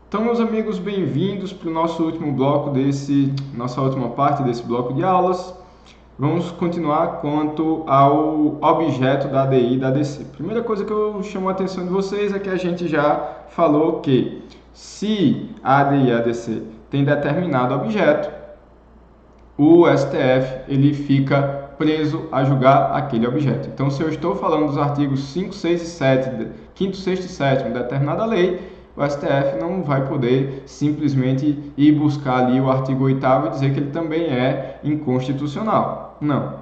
Então, meus amigos, bem-vindos para o nosso último bloco nossa última parte desse bloco de aulas. Vamos continuar quanto ao objeto da ADI e da ADC. Primeira coisa que eu chamo a atenção de vocês é que a gente já falou que se a ADI e a ADC tem determinado objeto, o STF ele fica preso a julgar aquele objeto. Então, se eu estou falando dos artigos 5, 6 e 7, 5º, 6º e 7º de determinada lei, o STF não vai poder simplesmente ir buscar ali o artigo 8º e dizer que ele também é inconstitucional. Não.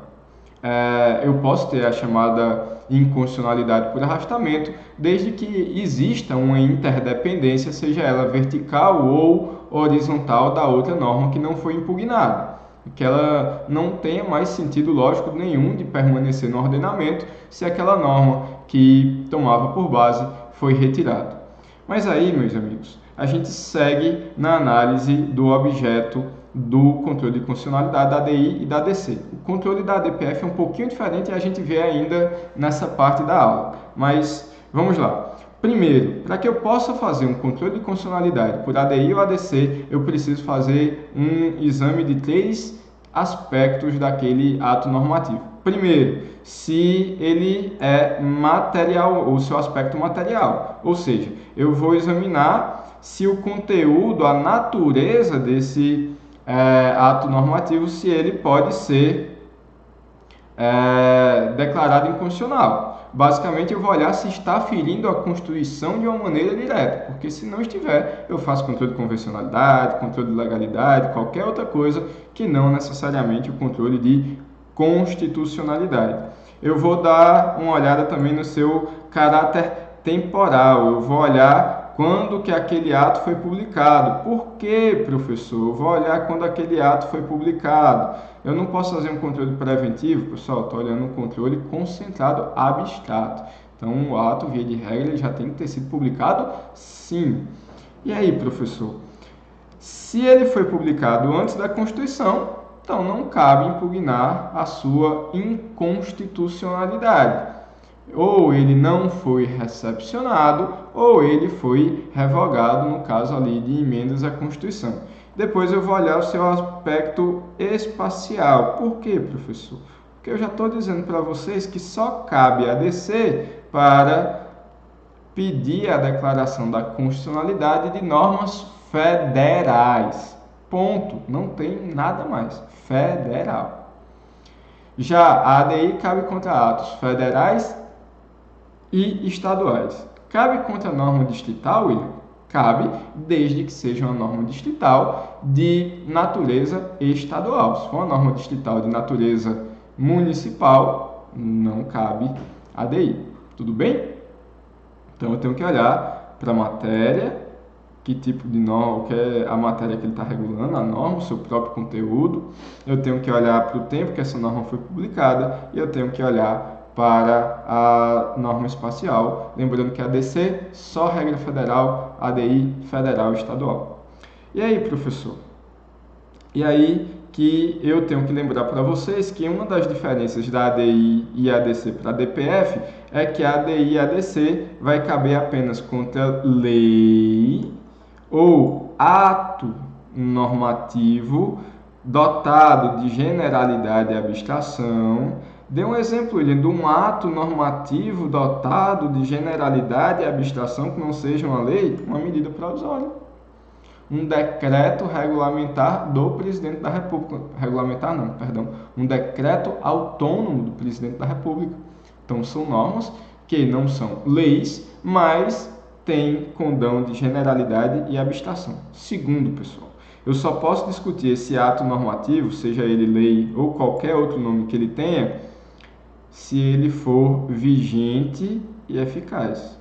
Eu posso ter a chamada inconstitucionalidade por arrastamento, desde que exista uma interdependência, seja ela vertical ou horizontal, da outra norma que não foi impugnada. Que ela não tenha mais sentido lógico nenhum de permanecer no ordenamento se aquela norma que tomava por base foi retirada. Mas aí, meus amigos, a gente segue na análise do objeto do controle de constitucionalidade da ADI e da ADC. O controle da ADPF é um pouquinho diferente e a gente vê ainda nessa parte da aula. Mas vamos lá. Primeiro, para que eu possa fazer um controle de constitucionalidade por ADI ou ADC, eu preciso fazer um exame de 3 aspectos daquele ato normativo. Primeiro, se ele é material, ou seu aspecto material, ou seja, eu vou examinar se o conteúdo, a natureza desse ato normativo, se ele pode ser declarado inconstitucional. Basicamente, eu vou olhar se está ferindo a Constituição de uma maneira direta, porque se não estiver, eu faço controle de convencionalidade, controle de legalidade, qualquer outra coisa que não necessariamente o controle de constitucionalidade. Eu vou dar uma olhada também no seu caráter temporal, eu vou olhar quando que aquele ato foi publicado. Por que, professor? Eu vou olhar quando aquele ato foi publicado. Eu não posso fazer um controle preventivo, pessoal, estou olhando um controle concentrado abstrato. Então, o ato, via de regra, ele já tem que ter sido publicado, sim. E aí, professor? Se ele foi publicado antes da Constituição, então não cabe impugnar a sua inconstitucionalidade. Ou ele não foi recepcionado, ou ele foi revogado, no caso ali de emendas à Constituição. Depois eu vou olhar o seu aspecto espacial. Por quê, professor? Porque eu já estou dizendo para vocês que só cabe a ADC para pedir a declaração da constitucionalidade de normas federais. Ponto. Não tem nada mais. Federal. Já a ADI cabe contra atos federais e estaduais. Cabe contra a norma distrital, William? Cabe, desde que seja uma norma distrital de natureza estadual. Se for uma norma distrital de natureza municipal, não cabe ADI. Tudo bem? Então eu tenho que olhar para a matéria, que tipo de norma, que é a matéria que ele está regulando, a norma, o seu próprio conteúdo. Eu tenho que olhar para o tempo que essa norma foi publicada e eu tenho que olhar para a norma espacial, lembrando que a ADC só regra federal, ADI federal e estadual. E aí, professor? E aí que eu tenho que lembrar para vocês que uma das diferenças da ADI e ADC para a DPF é que a ADI e a ADC vai caber apenas contra lei ou ato normativo dotado de generalidade e abstração. Dê um exemplo, William, de um ato normativo dotado de generalidade e abstração que não seja uma lei, uma medida provisória. Um decreto regulamentar do presidente da República. Regulamentar não, perdão. Um decreto autônomo do presidente da República. Então, são normas que não são leis, mas têm condão de generalidade e abstração. Segundo, pessoal, eu só posso discutir esse ato normativo, seja ele lei ou qualquer outro nome que ele tenha, se ele for vigente e eficaz.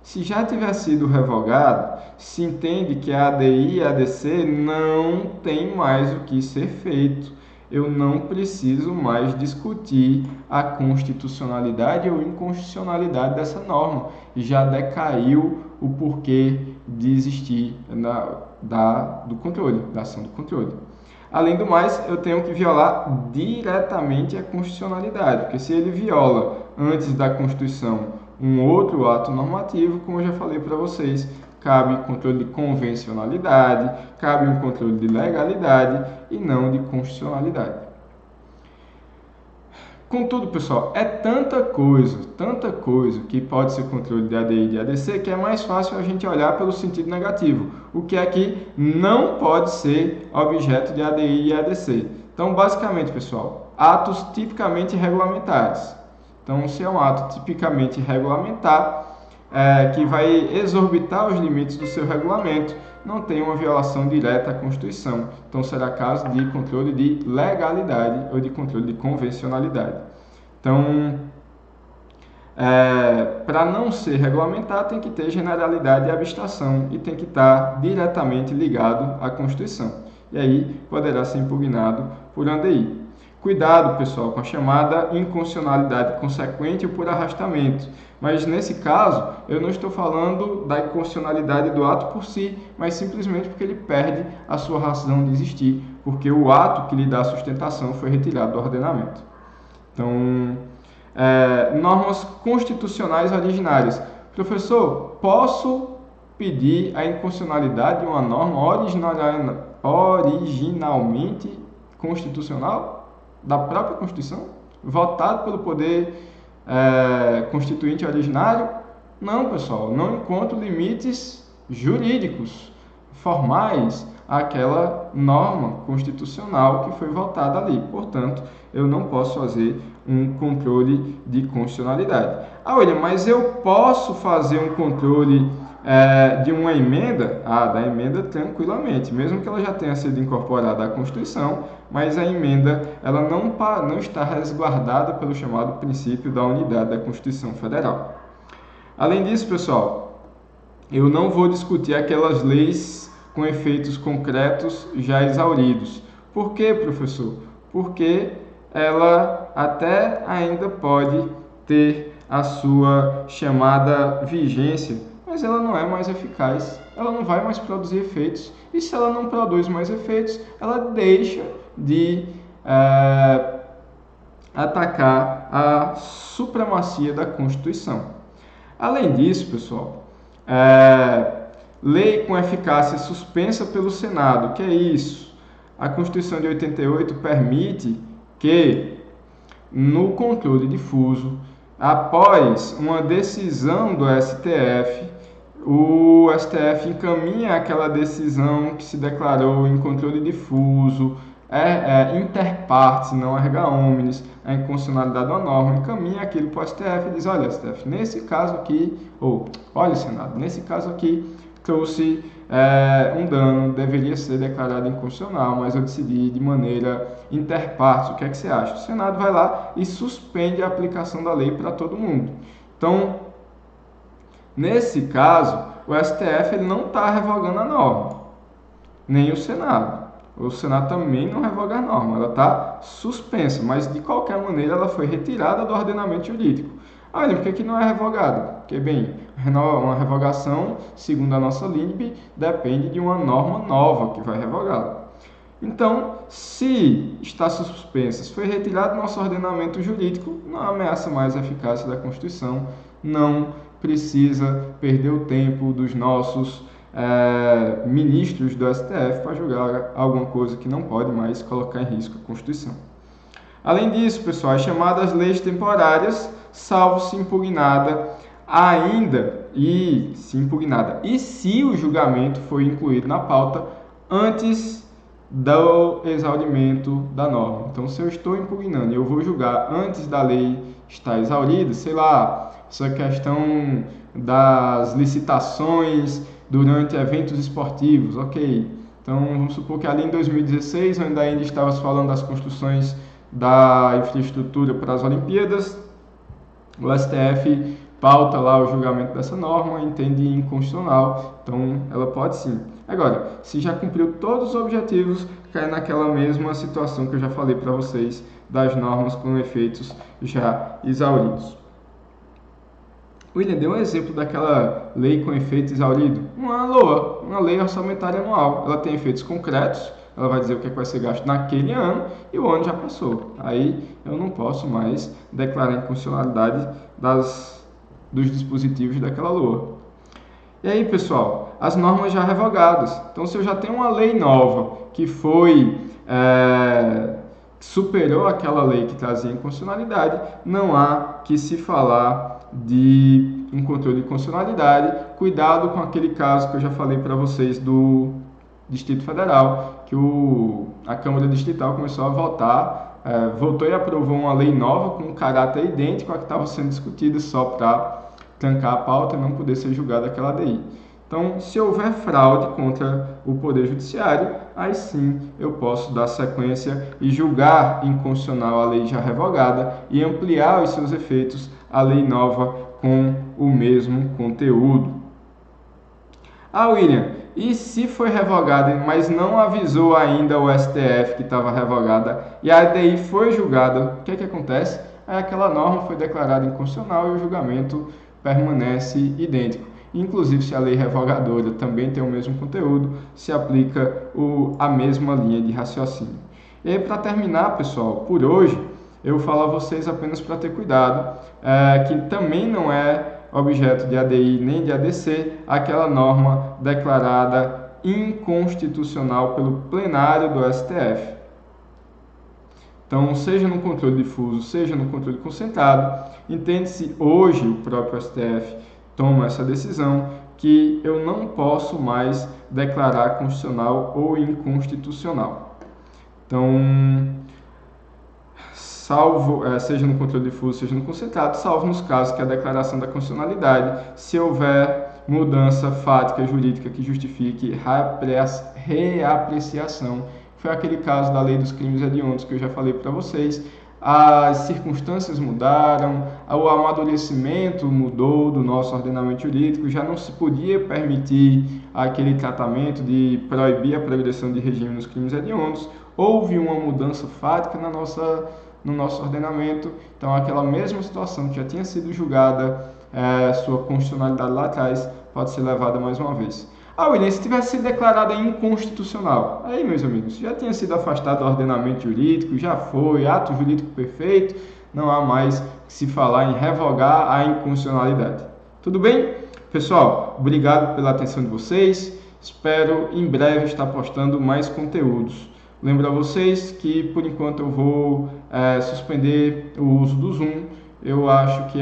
Se já tiver sido revogado, se entende que a ADI e a ADC não tem mais o que ser feito. Eu não preciso mais discutir a constitucionalidade ou inconstitucionalidade dessa norma. Já decaiu o porquê de existir do controle, da ação do controle. Além do mais, eu tenho que violar diretamente a constitucionalidade, porque se ele viola antes da Constituição um outro ato normativo, como eu já falei para vocês, cabe controle de convencionalidade, cabe um controle de legalidade e não de constitucionalidade. Contudo, pessoal, é tanta coisa que pode ser controle de ADI e de ADC, que é mais fácil a gente olhar pelo sentido negativo. O que é que não pode ser objeto de ADI e ADC. Então, basicamente, pessoal, atos tipicamente regulamentares. Então, se é um ato tipicamente regulamentar, que vai exorbitar os limites do seu regulamento, não tem uma violação direta à Constituição. Então, será caso de controle de legalidade ou de controle de convencionalidade. Então, para não ser regulamentar, tem que ter generalidade e abstração e tem que estar diretamente ligado à Constituição. E aí, poderá ser impugnado por ADI. Cuidado, pessoal, com a chamada inconstitucionalidade consequente ou por arrastamento. Mas, nesse caso, eu não estou falando da inconstitucionalidade do ato por si, mas simplesmente porque ele perde a sua razão de existir, porque o ato que lhe dá sustentação foi retirado do ordenamento. Então, normas constitucionais originárias. Professor, posso pedir a inconstitucionalidade de uma norma originalmente constitucional? Da própria Constituição, votado pelo poder constituinte originário? Não, pessoal, não encontro limites jurídicos, formais, àquela norma constitucional que foi votada ali. Portanto, eu não posso fazer um controle de constitucionalidade. William, mas eu posso fazer um controle de uma emenda? Da emenda tranquilamente, mesmo que ela já tenha sido incorporada à Constituição, mas a emenda ela não está resguardada pelo chamado princípio da unidade da Constituição Federal. Além disso, pessoal, eu não vou discutir aquelas leis com efeitos concretos já exauridos. Por quê, professor? Porque ela até ainda pode ter a sua chamada vigência, mas ela não é mais eficaz, ela não vai mais produzir efeitos, e se ela não produz mais efeitos, ela deixa de atacar a supremacia da Constituição. Além disso, pessoal, lei com eficácia suspensa pelo Senado, que é isso? A Constituição de 88 permite que, no controle difuso, após uma decisão do STF, o STF encaminha aquela decisão que se declarou em controle difuso, inter partes, não erga omnes, a inconstitucionalidade da norma, encaminha aquilo para o STF e diz, olha, STF, nesse caso aqui, olha, Senado, nesse caso aqui, trouxe um dano, deveria ser declarado inconstitucional, mas eu decidi de maneira inter partes. O que é que você acha? O Senado vai lá e suspende a aplicação da lei para todo mundo. Então, nesse caso, o STF ele não está revogando a norma, nem o Senado. O Senado também não revoga a norma, ela está suspensa, mas de qualquer maneira ela foi retirada do ordenamento jurídico. Olha, por que não é revogada? Porque, bem, uma revogação, segundo a nossa LINB, depende de uma norma nova que vai revogá-la. Então, se está suspensa, se foi retirado do nosso ordenamento jurídico, não ameaça mais a eficácia da Constituição, não precisa perder o tempo dos nossos ministros do STF para julgar alguma coisa que não pode mais colocar em risco a Constituição. Além disso, pessoal, as chamadas leis temporárias, salvo se impugnada e se o julgamento foi incluído na pauta antes do exaurimento da norma. Então, se eu estou impugnando e eu vou julgar antes da lei estar exaurida, sei lá, essa questão das licitações durante eventos esportivos, ok. Então, vamos supor que ali em 2016, ainda estava se falando das construções da infraestrutura para as Olimpíadas, o STF pauta lá o julgamento dessa norma, entende inconstitucional, então ela pode sim. Agora, se já cumpriu todos os objetivos, cai naquela mesma situação que eu já falei para vocês, das normas com efeitos já exauridos. William, deu um exemplo daquela lei com efeito exaurido. Uma LOA, uma lei orçamentária anual. Ela tem efeitos concretos, ela vai dizer o que vai ser gasto naquele ano e o ano já passou. Aí eu não posso mais declarar a inconstitucionalidade dos dispositivos daquela LOA. E aí, pessoal, as normas já revogadas. Então, se eu já tenho uma lei nova que foi superou aquela lei que trazia inconstitucionalidade, não há que se falar de um controle de constitucionalidade. Cuidado com aquele caso que eu já falei para vocês do Distrito Federal, que a Câmara Distrital começou a votar, votou e aprovou uma lei nova com um caráter idêntico à que estava sendo discutida, só para trancar a pauta e não poder ser julgada aquela DI. Então, se houver fraude contra o Poder Judiciário, aí sim eu posso dar sequência e julgar inconstitucional a lei já revogada e ampliar os seus efeitos à lei nova com o mesmo conteúdo. William, e se foi revogada, mas não avisou ainda o STF que estava revogada e a ADI foi julgada, o que acontece? Aí aquela norma foi declarada inconstitucional e o julgamento permanece idêntico. Inclusive, se a lei revogadora também tem o mesmo conteúdo, se aplica a mesma linha de raciocínio. E aí, para terminar, pessoal, por hoje, eu falo a vocês apenas para ter cuidado, que também não é objeto de ADI nem de ADC, aquela norma declarada inconstitucional pelo plenário do STF. Então, seja no controle difuso, seja no controle concentrado, entende-se hoje o próprio STF toma essa decisão que eu não posso mais declarar constitucional ou inconstitucional. Então, salvo, seja no controle difuso, seja no concentrado, salvo nos casos que a declaração da constitucionalidade, se houver mudança fática jurídica que justifique reapreciação. Foi aquele caso da lei dos crimes hediondos que eu já falei para vocês. As circunstâncias mudaram, o amadurecimento mudou do nosso ordenamento jurídico, já não se podia permitir aquele tratamento de proibir a progressão de regime nos crimes hediondos. Houve uma mudança fática no nosso ordenamento, então aquela mesma situação que já tinha sido julgada, sua constitucionalidade lá atrás, pode ser levada mais uma vez. William, se tivesse sido declarada inconstitucional, aí, meus amigos, já tinha sido afastado do ordenamento jurídico, já foi, ato jurídico perfeito, não há mais que se falar em revogar a inconstitucionalidade. Tudo bem? Pessoal, obrigado pela atenção de vocês, espero em breve estar postando mais conteúdos. Lembro a vocês que, por enquanto, eu vou suspender o uso do Zoom. Eu acho que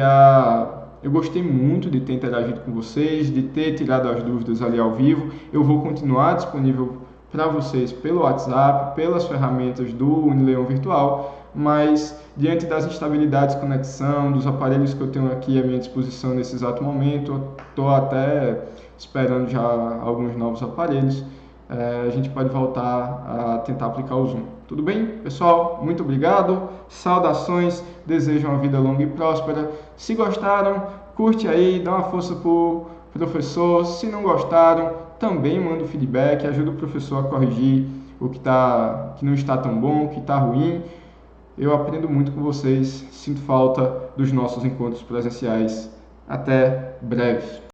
eu gostei muito de ter interagido com vocês, de ter tirado as dúvidas ali ao vivo. Eu vou continuar disponível para vocês pelo WhatsApp, pelas ferramentas do Unileão Virtual, mas diante das instabilidades de conexão, dos aparelhos que eu tenho aqui à minha disposição nesse exato momento, estou até esperando já alguns novos aparelhos, a gente pode voltar a tentar aplicar o Zoom. Tudo bem, pessoal? Muito obrigado, saudações, desejo uma vida longa e próspera. Se gostaram, curte aí, dá uma força pro professor. Se não gostaram, também manda o feedback, ajuda o professor a corrigir o que não está tão bom, o que está ruim. Eu aprendo muito com vocês, sinto falta dos nossos encontros presenciais. Até breve.